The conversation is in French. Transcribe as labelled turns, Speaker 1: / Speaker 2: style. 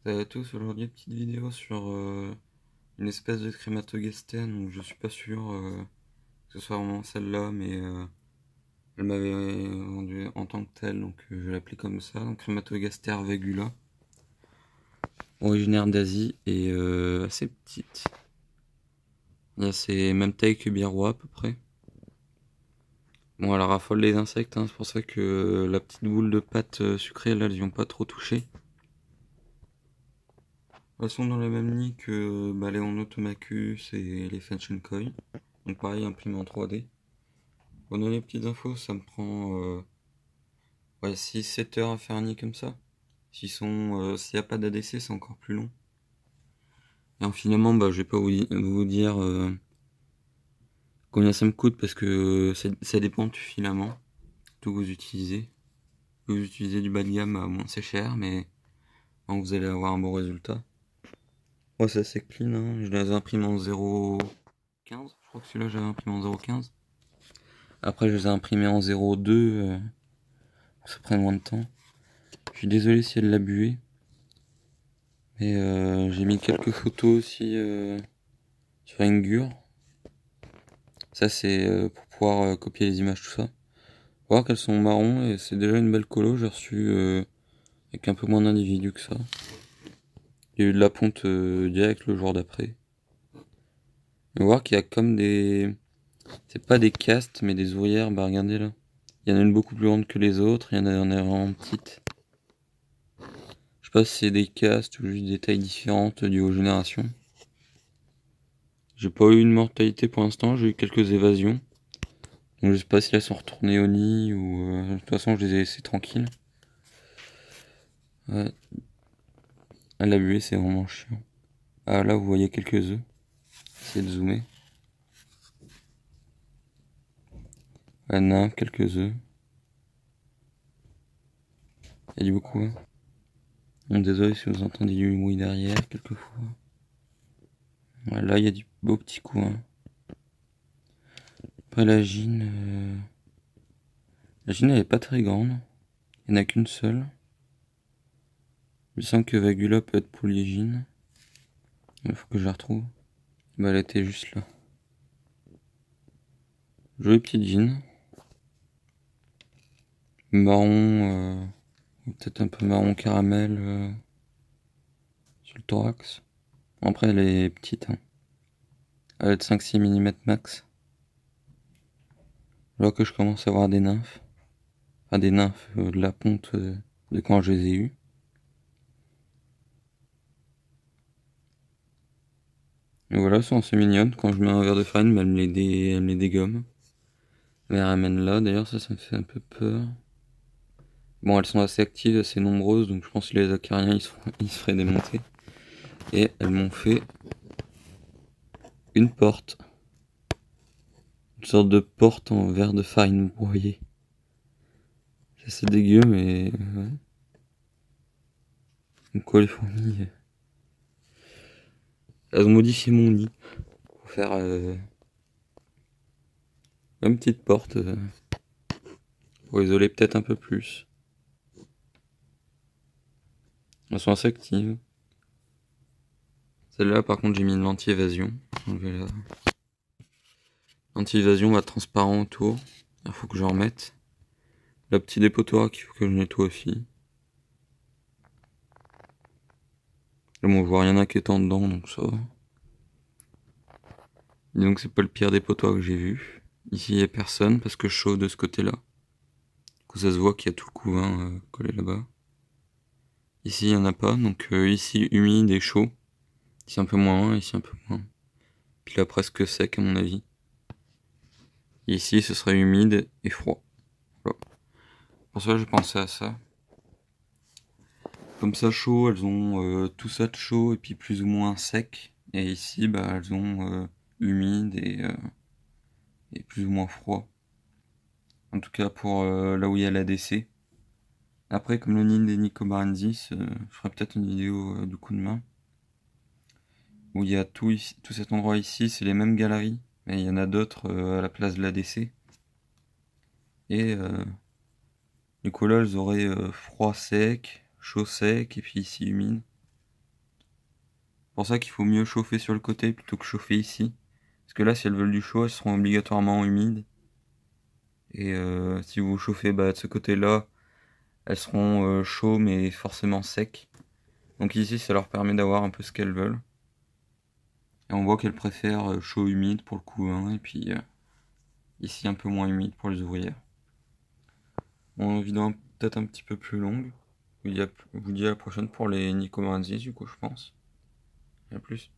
Speaker 1: Salut à tous, aujourd'hui petite vidéo sur une espèce de crématogestène, donc je suis pas sûr que ce soit vraiment celle-là, mais elle m'avait vendu en tant que telle, donc je vais l'appeler comme ça, donc Crématogaster vagula, originaire d'Asie et assez petite. Là c'est même taille que Birrois à peu près. Bon, elle raffole les insectes, hein, c'est pour ça que la petite boule de pâte sucrée là, elles y ont pas trop touché. Elles sont dans la même ligne que les Onotomacus et les Fenchenkoy. Donc pareil, imprimé en 3D. Pour donner les petites infos, ça me prend ouais, 6-7 heures à faire un nid comme ça. S'il n'y a pas d'ADC, c'est encore plus long. Et en finalement, je vais pas vous dire combien ça me coûte parce que ça dépend du filament. Tout que vous utilisez. Si vous utilisez du bas de gamme, moins c'est cher, mais vous allez avoir un bon résultat. Ouais, c'est assez clean, hein. Je les imprime en 0,15. Je crois que celui-là, j'avais imprimé en 0,15. Après, je les ai imprimés en 0,2. Ça prend moins de temps. Je suis désolé si elle l'a bué. Mais j'ai mis quelques photos aussi sur Ingur. Ça, c'est pour pouvoir copier les images, tout ça. Voir qu'elles sont marron et c'est déjà une belle colo. J'ai reçu avec un peu moins d'individus que ça. Il y a eu de la ponte direct le jour d'après. Mais voir qu'il y a comme des... C'est pas des castes, mais des ouvrières. Bah regardez là. Il y en a une beaucoup plus grande que les autres. Il y en a vraiment petite. Je sais pas si c'est des castes ou juste des tailles différentes dues aux générations. J'ai pas eu une mortalité pour l'instant, j'ai eu quelques évasions. Donc je sais pas si elles sont retournées au nid ou... de toute façon je les ai laissées tranquilles. Ouais. À la buée c'est vraiment chiant. Ah là vous voyez quelques œufs. Essayez de zoomer. Ouais, nymphe, quelques œufs. Il y a du beaucoup. Hein. Bon, désolé si vous entendez du bruit derrière quelquefois. Ouais, là il y a du beau petit coup. Hein. Après la gine... La gine elle est pas très grande. Il n'y en a qu'une seule. Je sens que Vagula peut être polygine. Il faut que je la retrouve. Elle était juste là. Jolie petite jean. Marron, peut-être un peu marron caramel sur le thorax. Après, elle est petite. Hein. Elle est de 5-6 mm max. Là que je commence à voir des nymphes. Enfin, des nymphes de la ponte de quand je les ai eues. Et voilà, elles sont assez mignonnes. Quand je mets un verre de farine, elle me les dégomme. Elle les ramène là. D'ailleurs, ça me fait un peu peur. Bon, elles sont assez actives, assez nombreuses, donc je pense que les acariens, ils se feraient démonter. Et elles m'ont fait une porte. Une sorte de porte en verre de farine broyée. C'est assez dégueu, mais ouais. Donc quoi, les fourmis, elles ont modifié mon nid pour faire une petite porte pour isoler peut-être un peu plus. Elles sont assez actives. Celle-là, par contre, j'ai mis une lentille évasion. La lentille évasion va transparent autour. Il faut que j'en remette. La petite dépotoir qu'il faut que je nettoie aussi. Là, bon, on voit rien d'inquiétant dedans, donc ça va. Et donc, c'est pas le pire dépotoir que j'ai vu. Ici, il n'y a personne parce que je chauffe de ce côté-là. Du coup, ça se voit qu'il y a tout le couvain collé là-bas. Ici, il n'y en a pas, donc ici, humide et chaud. Ici, un peu moins, ici, un peu moins. Puis là, presque sec, à mon avis. Et ici, ce serait humide et froid. Voilà. Pour ça, j'ai pensé à ça. Comme ça, chaud, elles ont tout ça de chaud et puis plus ou moins sec. Et ici, elles ont humide et plus ou moins froid. En tout cas, pour là où il y a l'ADC. Après, comme le nid des Nicobarensis, je ferai peut-être une vidéo du coup de main. Où il y a tout, ici, tout cet endroit ici, c'est les mêmes galeries. Mais il y en a d'autres à la place de l'ADC. Et du coup là, elles auraient froid sec, chaud sec, et puis ici humide. pour ça qu'il faut mieux chauffer sur le côté plutôt que chauffer ici. Parce que là, si elles veulent du chaud, elles seront obligatoirement humides. Et si vous chauffez de ce côté-là, elles seront chaudes mais forcément secs. Donc ici, ça leur permet d'avoir un peu ce qu'elles veulent. Et on voit qu'elles préfèrent chaud humide pour le couvain, et puis ici un peu moins humide pour les ouvrières. Bon, vidéo peut-être un petit peu plus longue. Je vous dis à la prochaine pour les Nicomarensis, du coup, je pense. À plus.